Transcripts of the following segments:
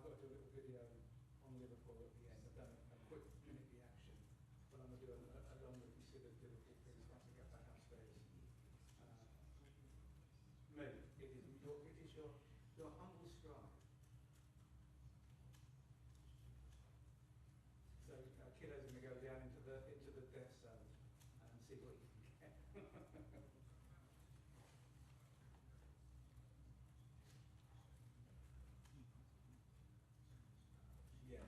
I've got to do a little video on Liverpool at the end. I've done a quick minute reaction, but I'm going to do a longer considered Liverpool piece once I get back upstairs. Me, it is your humble scribe. So Kiddo's going to go down into the death zone and see what he can get. Yeah.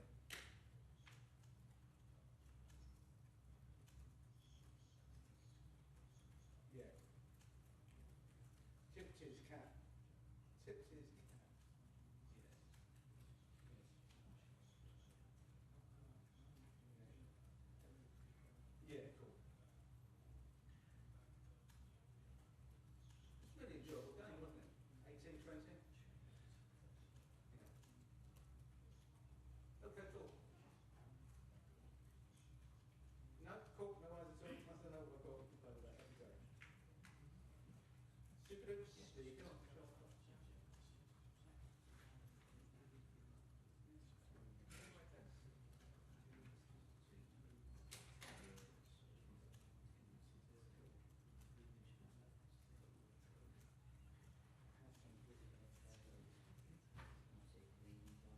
Yeah. Tipped his cap. Tipped his cap. Yeah, cool. It's really enjoyable game, wasn't it? 18-20. Yeah. Okay, cool. No, cool, no eyes at all. Must have known what I've got to play with that. There we go. Super Dukes, there you go.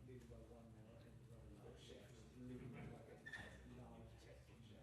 Leading by 1 now, I think the chef is leading like a large testing show.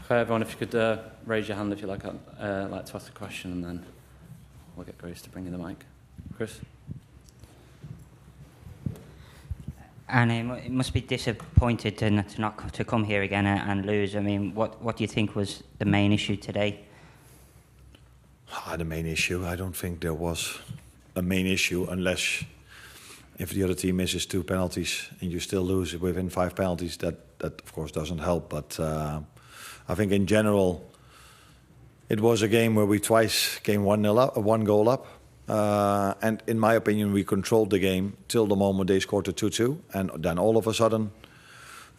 Okay, everyone, if you could raise your hand if you'd like to ask a question, and then we'll get Grace to bring you the mic. Chris? Arne, it must be disappointed to come here again and lose. I mean, what do you think was the main issue today? The main issue, I don't think there was a main issue unless if the other team misses 2 penalties and you still lose within 5 penalties, that of course doesn't help. But I think in general, it was a game where we twice came 1-0 up, 1 goal up. And in my opinion, we controlled the game till the moment they scored the 2-2. And then all of a sudden,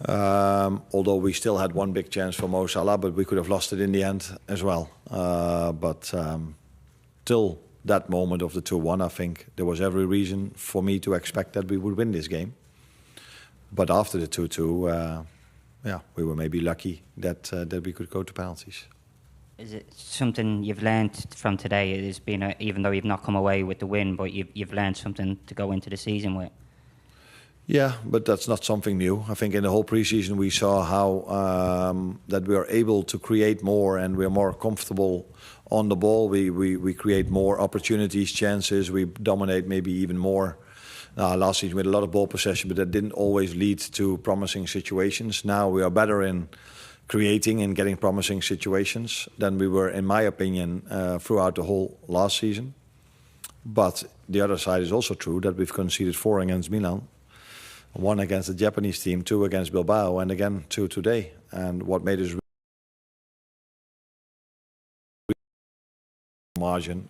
although we still had 1 big chance for Mo Salah, but we could have lost it in the end as well. But till that moment of the 2-1, I think there was every reason for me to expect that we would win this game. But after the 2-2, we were maybe lucky that we could go to penalties. Is it something you've learned from today? It has been, even though you've not come away with the win, but you've learned something to go into the season with. Yeah, but that's not something new. I think in the whole preseason we saw how that we are able to create more and we're more comfortable on the ball. We create more opportunities, chances. We dominate maybe even more. Last season we had a lot of ball possession, but that didn't always lead to promising situations. Now we are better in creating and getting promising situations than we were, in my opinion, throughout the whole last season. But the other side is also true that we've conceded 4 against Milan, 1 against the Japanese team, 2 against Bilbao, and again 2 today. And what made us a margin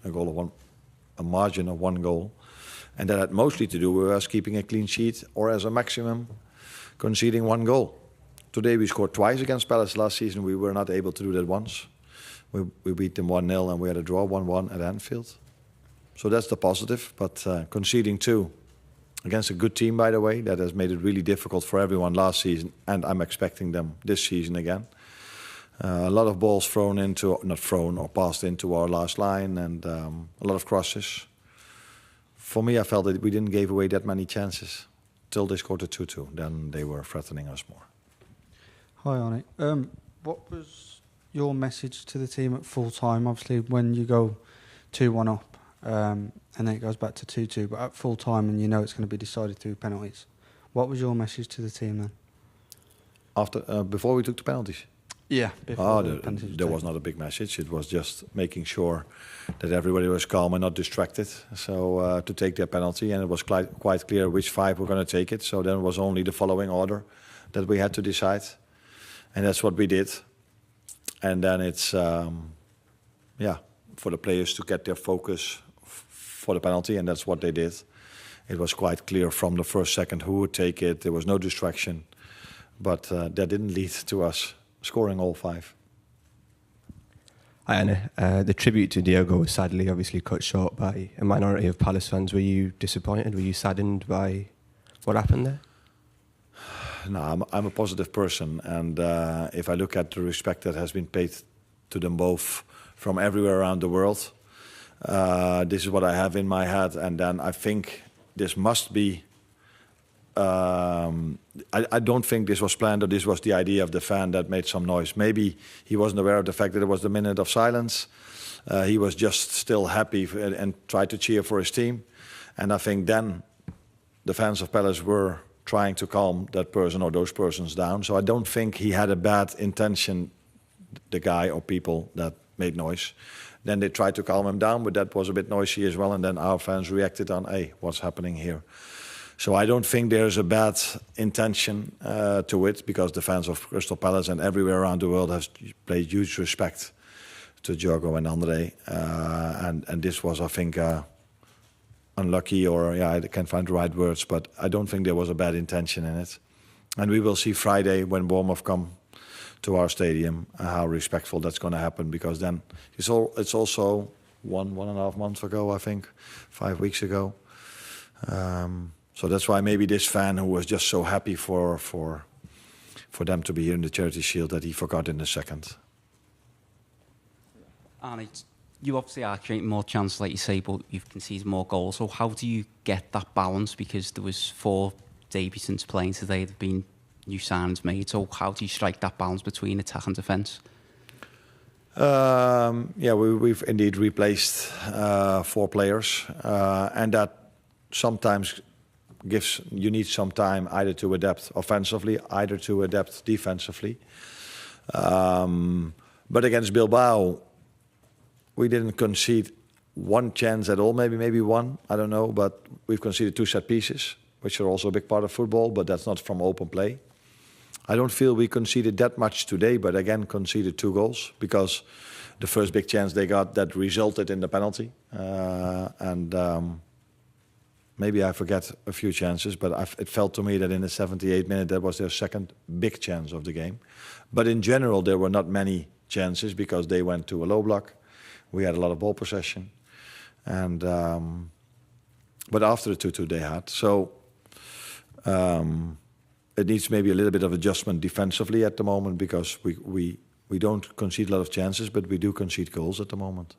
of 1 goal, and that had mostly to do with us keeping a clean sheet or as a maximum conceding 1 goal. Today we scored twice against Palace. Last season we were not able to do that once. We beat them 1-0 and we had a draw 1-1 at Anfield. So that's the positive, but conceding 2 against a good team, by the way, that has made it really difficult for everyone last season, and I'm expecting them this season again. A lot of balls passed into our last line, and a lot of crosses. For me, I felt that we didn't give away that many chances till they scored a 2-2. Then they were threatening us more. Hi, Arne. What was your message to the team at full time? Obviously, when you go 2-1 up, and then it goes back to 2-2, but at full time, and you know it's going to be decided through penalties. What was your message to the team then? Before we took the penalties? Yeah, before the penalties. There was not a big message. It was just making sure that everybody was calm and not distracted. So to take their penalty, and it was quite clear which 5 were going to take it. So then it was only the following order that we had to decide. And that's what we did. And then it's, for the players to get their focus for the penalty, and that's what they did. It was quite clear from the first second who would take it. There was no distraction. But that didn't lead to us scoring all 5. Hi, Arne. The tribute to Diogo was sadly obviously cut short by a minority of Palace fans. Were you disappointed? Were you saddened by what happened there? No, I'm a positive person, and if I look at the respect that has been paid to them both from everywhere around the world, this is what I have in my head, and then I think this must be. I don't think this was planned, or this was the idea of the fan that made some noise. Maybe he wasn't aware of the fact that it was the minute of silence. He was just still happy and tried to cheer for his team, and I think then the fans of Palace were trying to calm that person or those persons down. So I don't think he had a bad intention, the guy or people that made noise. Then they tried to calm him down, but that was a bit noisy as well. And then our fans reacted on, hey, what's happening here? So I don't think there's a bad intention to it, because the fans of Crystal Palace and everywhere around the world have played huge respect to Diogo and Andre. And this was, I think, unlucky, or I can't find the right words, but I don't think there was a bad intention in it. And we will see Friday when Bournemouth come to our stadium how respectful that's going to happen, because then it's also 1.5 months ago, I think, 5 weeks ago. So that's why maybe this fan who was just so happy for them to be here in the Charity Shield, that he forgot in a second. Arne, you obviously are creating more chances, like you say, but you've conceded more goals. So how do you get that balance? Because there was 4 debutants playing today. There've been new signings made. So how do you strike that balance between attack and defence? Yeah, we've indeed replaced 4 players, and that sometimes you need some time either to adapt offensively, either to adapt defensively. But against Bilbao, we didn't concede one chance at all, maybe one, I don't know, but we've conceded 2 set pieces, which are also a big part of football, but that's not from open play. I don't feel we conceded that much today, but again, conceded 2 goals because the first big chance they got that resulted in the penalty. Maybe I forget a few chances, but it felt to me that in the 78th minute, that was their second big chance of the game. But in general, there were not many chances because they went to a low block. We had a lot of ball possession. And but after the 2-2 they had. So it needs maybe a little bit of adjustment defensively at the moment because we don't concede a lot of chances, but we do concede goals at the moment.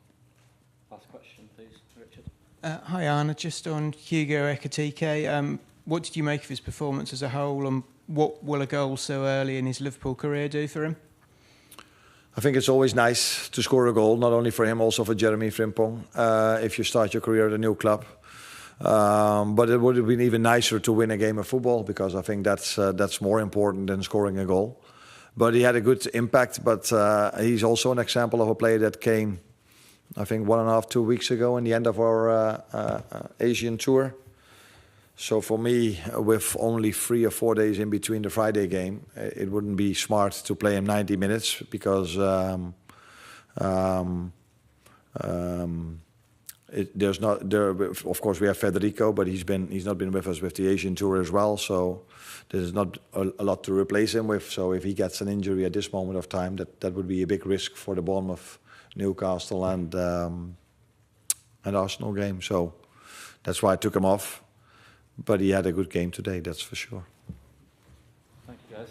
Last question, please, Richard. Hi, Arne. Just on Hugo Ekitike, what did you make of his performance as a whole, and what will a goal so early in his Liverpool career do for him? I think it's always nice to score a goal, not only for him, also for Jeremy Frimpong, if you start your career at a new club. But it would have been even nicer to win a game of football because I think that's more important than scoring a goal. But he had a good impact, but he's also an example of a player that came, I think, 1.5, 2 weeks ago in the end of our Asian tour. So for me, with only 3 or 4 days in between the Friday game, it wouldn't be smart to play him 90 minutes because there's not there. Of course, we have Federico, but he's not been with us with the Asian tour as well. So there's not a lot to replace him with. So if he gets an injury at this moment of time, that would be a big risk for the Bournemouth, Newcastle, and Arsenal game. So that's why I took him off. But he had a good game today, that's for sure. Thank you, guys.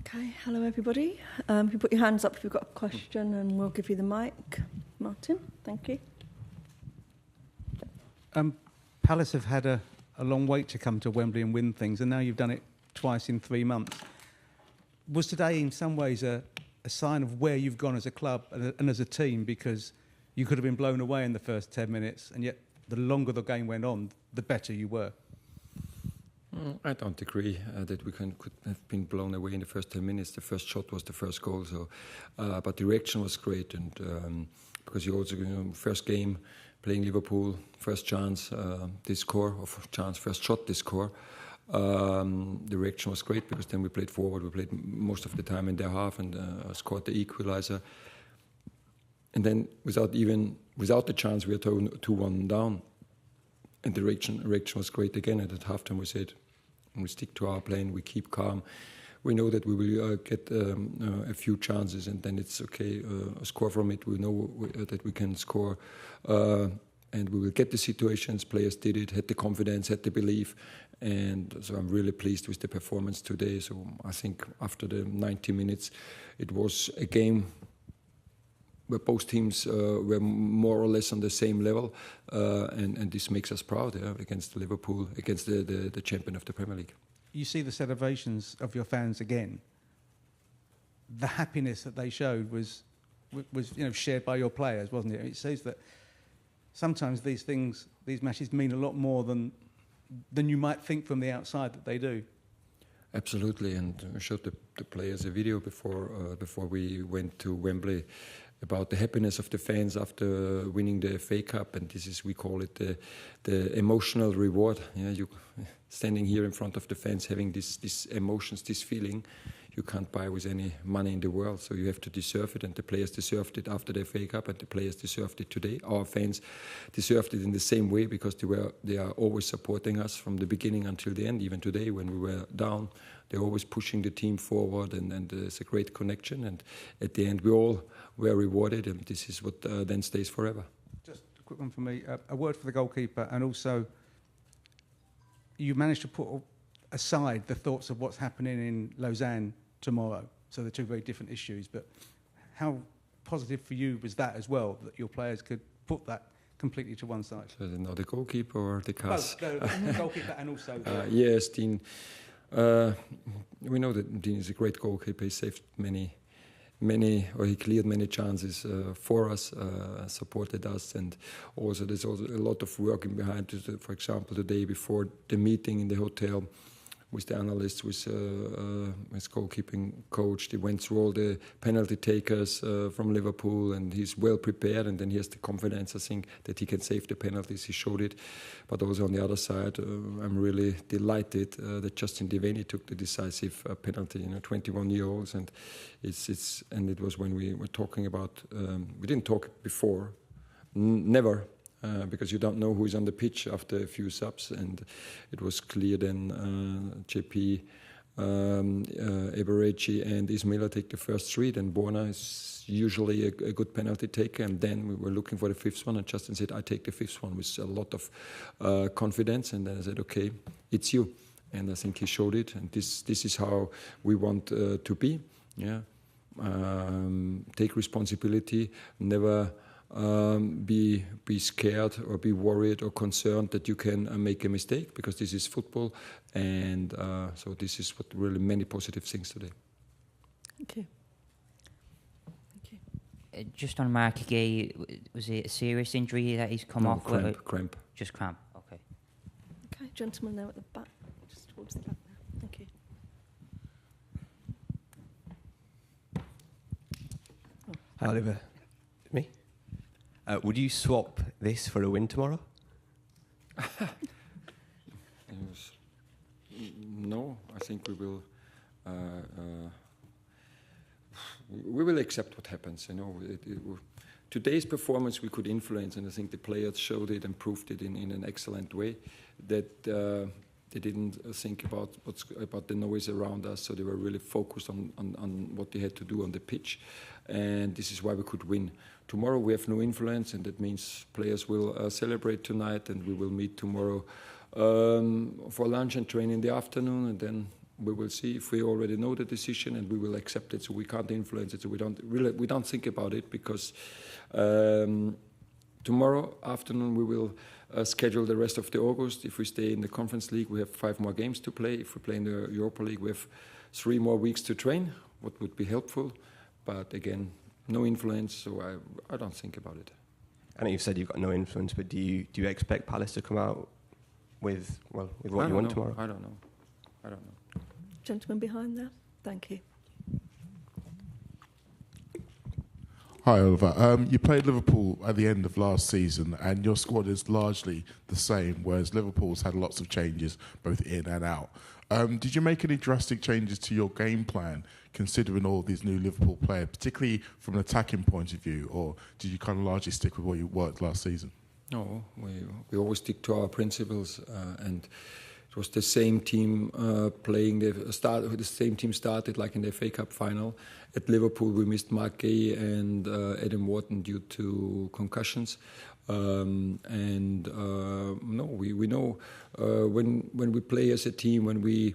Okay, hello everybody. If you put your hands up if you've got a question and we'll give you the mic. Martin, thank you. Palace have had a long wait to come to Wembley and win things, and now you've done it twice in 3 months. Was today in some ways a sign of where you've gone as a club and as a team, because you could have been blown away in the first 10 minutes, and yet the longer the game went on, the better you were? I don't agree that we could have been blown away in the first 10 minutes. The first shot was the first goal, so but the reaction was great, and because you also, first game playing Liverpool, first chance they score, or first shot they score. The reaction was great because then we played forward. We played most of the time in their half and scored the equaliser. And then without the chance, we were 2-1 down. And the reaction was great again. And at halftime, we said, we stick to our plan, we keep calm. We know that we will get a few chances, and then it's okay, score from it. We know that we can score, and we will get the situations. Players did it, had the confidence, had the belief. And so I'm really pleased with the performance today. So I think after the 90 minutes, it was a game where both teams were more or less on the same level, and this makes us proud against Liverpool, against the champion of the Premier League. You see the celebrations of your fans again. The happiness that they showed was shared by your players, wasn't it? It says that sometimes these matches mean a lot more than you might think from the outside that they do. Absolutely, and I showed the players a video before we went to Wembley about the happiness of the fans after winning the FA Cup, and we call it the emotional reward. Yeah, you standing here in front of the fans, having these emotions, this feeling, you can't buy with any money in the world. So you have to deserve it, and the players deserved it after the FA Cup, and the players deserved it today. Our fans deserved it in the same way because they are always supporting us from the beginning until the end. Even today, when we were down, they're always pushing the team forward, and there's a great connection. And at the end, we all were rewarded, and this is what then stays forever. Just a quick one from me. A word for the goalkeeper, and also you managed to put aside the thoughts of what's happening in Lausanne tomorrow. So they're two very different issues, but how positive for you was that as well, that your players could put that completely to one side? So the goalkeeper or the cast? Both, the goalkeeper and also... Yes, Dean. We know that Dean is a great goalkeeper. He saved he cleared many chances for us, supported us, and also there's also a lot of work behind. For example, the day before the meeting in the hotel with the analysts, with his goalkeeping coach, they went through all the penalty takers from Liverpool, and he's well prepared, and then he has the confidence, I think, that he can save the penalties. He showed it. But also on the other side, I'm really delighted that Justin Devaney took the decisive penalty, 21-year-olds, and it was when we were talking about, we didn't talk before, never, because you don't know who is on the pitch after a few subs, and it was clear then JP, Eberechi and Ismaila take the first three, then Borna is usually a good penalty taker, and then we were looking for the fifth one, and Justin said, I take the fifth one with a lot of confidence, and then I said, okay, it's you. And I think he showed it, and this is how we want to be. Yeah, take responsibility, never be scared or be worried or concerned that you can make a mistake, because this is football, and so this is what really many positive things today. Thank you. Just on Mark Gay, was it a serious injury that he's come off? Cramp. Just cramp, okay. Okay, gentleman there at the back, just towards the back there. Thank you. Hi, Oliver. Me? Would you swap this for a win tomorrow? No, I think we will accept what happens. Today's performance we could influence, and I think the players showed it and proved it in an excellent way. That they didn't think about the noise around us, so they were really focused on what they had to do on the pitch, and this is why we could win. Tomorrow we have no influence, and that means players will celebrate tonight, and we will meet tomorrow for lunch and train in the afternoon, and then we will see if we already know the decision, and we will accept it. So we can't influence it. So we don't think about it, because tomorrow afternoon we will schedule the rest of the August. If we stay in the Conference League, we have 5 more games to play. If we play in the Europa League, we have 3 more weeks to train, what would be helpful. But again, no influence, so I don't think about it. I know you've said you've got no influence, but do you expect Palace to come out with what you want tomorrow? I don't know. Gentleman behind there. Thank you. Hi, Oliver. You played Liverpool at the end of last season, and your squad is largely the same, whereas Liverpool's had lots of changes, both in and out. Did you make any drastic changes to your game plan, considering all these new Liverpool players, particularly from an attacking point of view, or did you kind of largely stick with what you worked last season? No, we always stick to our principles, and it was the same team playing. The same team started like in the FA Cup final. At Liverpool, we missed Mark Gay and Adam Wharton due to concussions. No, we know when we play as a team, when we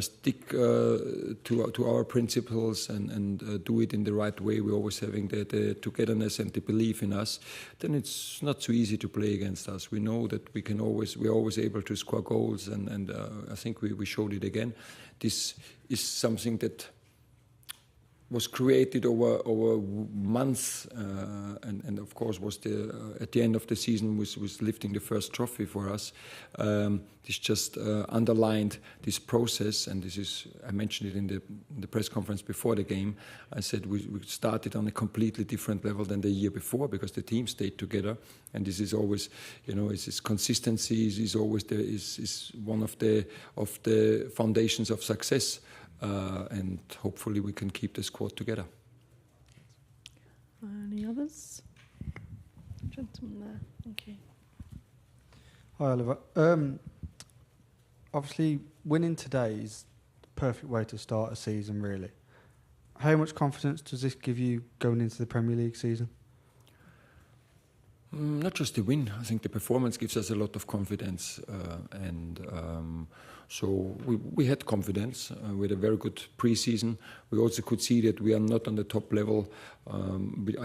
stick to our principles and do it in the right way, we're always having the togetherness and the belief in us, then it's not so easy to play against us. We know that we're always able to score goals, and I think we showed it again. This is something that was created over months, and of course was at the end of the season was lifting the first trophy for us. This just underlined this process, and I mentioned it in the press conference before the game. I said we started on a completely different level than the year before, because the team stayed together, and this is always, it's consistency is always is one of the foundations of success. And hopefully we can keep the squad together. Any others? Gentleman there, thank you. Hi, Oliver. Obviously, winning today is the perfect way to start a season, really. How much confidence does this give you going into the Premier League season? Not just the win. I think the performance gives us a lot of confidence, so we had confidence. We had a very good pre-season. We also could see that we are not on the top level.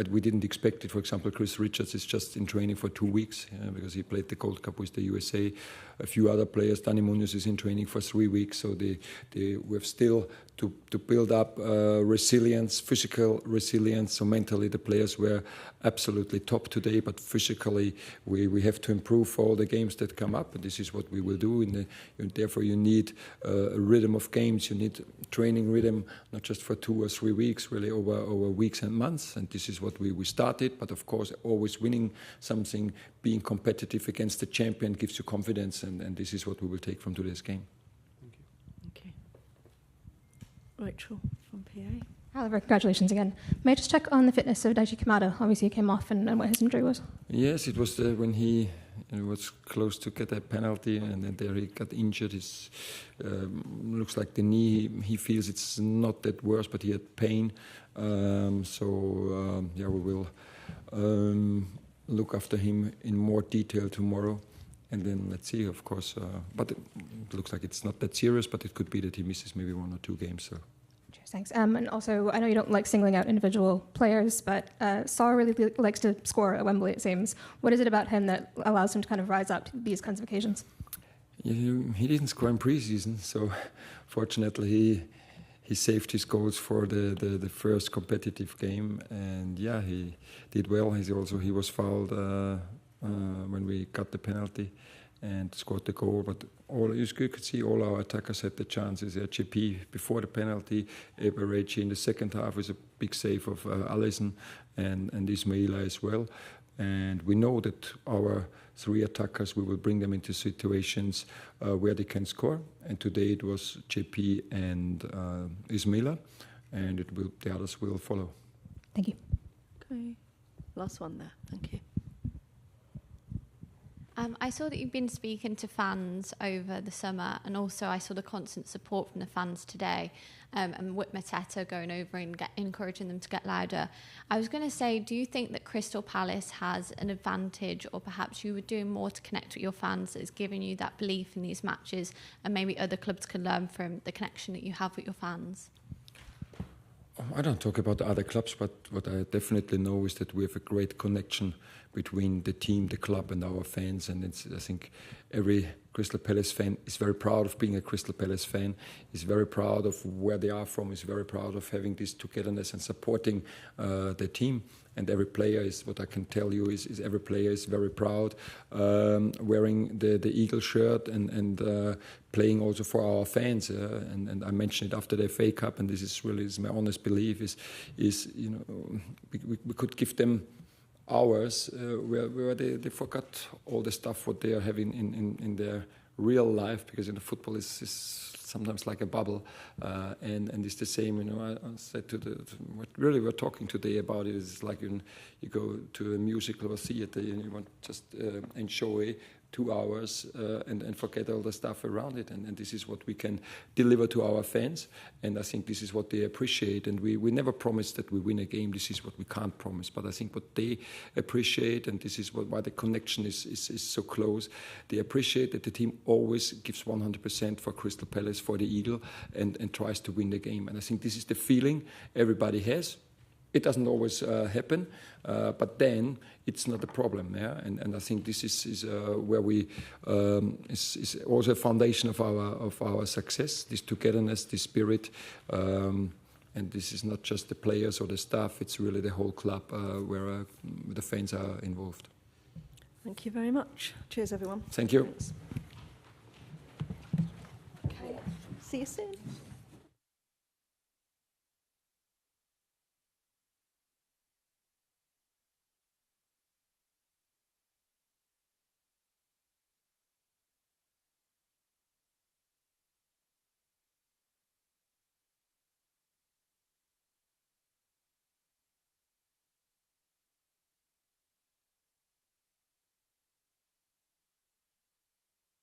We didn't expect it. For example, Chris Richards is just in training for 2 weeks because he played the Gold Cup with the USA. A few other players, Dani Munoz is in training for 3 weeks. So we have still to build up resilience, physical resilience. So mentally the players were absolutely top today, but physically we have to improve for all the games that come up, and this is what we will do. Therefore you need a rhythm of games, you need training rhythm, not just for 2 or 3 weeks, really over weeks and months, and this is what we started. But of course always winning something, being competitive against the champion gives you confidence, and this is what we will take from today's game. Thank you. Rachel from PA. Oliver, congratulations again. May I just check on the fitness of Daichi Kamada? Obviously he came off, and what his injury was. Yes, it was when he was close to get a penalty, and then there he got injured. Looks like the knee, he feels it's not that worse, but he had pain. We will look after him in more detail tomorrow. And then let's see, of course. But it looks like it's not that serious, but it could be that he misses maybe 1 or 2 games. So. Cheers, thanks. And also, I know you don't like singling out individual players, but Saar really likes to score at Wembley, it seems. What is it about him that allows him to kind of rise up to these kinds of occasions? He didn't score in pre-season, so fortunately he saved his goals for the first competitive game, and he did well. He was fouled when we got the penalty and scored the goal. But you could see all our attackers had the chances. JP before the penalty, Eberechi in the second half with a big save of Alisson and Ismaila as well. And we know that our 3 attackers, we will bring them into situations where they can score. And today it was JP and Ismaila, and the others will follow. Thank you. Okay, last one there. Thank you. I saw that you've been speaking to fans over the summer, and also I saw the constant support from the fans today, and with Mateta going over and encouraging them to get louder. I was going to say, do you think that Crystal Palace has an advantage, or perhaps you were doing more to connect with your fans that is giving you that belief in these matches, and maybe other clubs can learn from the connection that you have with your fans? I don't talk about the other clubs, but what I definitely know is that we have a great connection between the team, the club, and our fans. And I think every Crystal Palace fan is very proud of being a Crystal Palace fan, is very proud of where they are from, is very proud of having this togetherness and supporting the team. And every player is, what I can tell you is every player is very proud, wearing the Eagle shirt and playing also for our fans. And I mentioned it after the FA Cup, and this is really my honest belief, is you know, we could give them hours where they forgot all the stuff what they are having in their real life, because in the football is sometimes like a bubble, and it's the same. You know, I said what really we're talking today about is like you go to a musical or theater and you want just enjoy 2 hours and forget all the stuff around it, and this is what we can deliver to our fans, and I think this is what they appreciate. And we never promise that we win a game. This is what we can't promise, but I think what they appreciate, and this is why the connection is so close, they appreciate that the team always gives 100% for Crystal Palace, for the Eagle, and tries to win the game. And I think this is the feeling everybody has. It doesn't always happen, but then it's not a problem, yeah. And I think this is where we is also a foundation of our success. This togetherness, this spirit, and this is not just the players or the staff. It's really the whole club where the fans are involved. Thank you very much. Cheers, everyone. Thank you. Thanks. Okay. See you soon.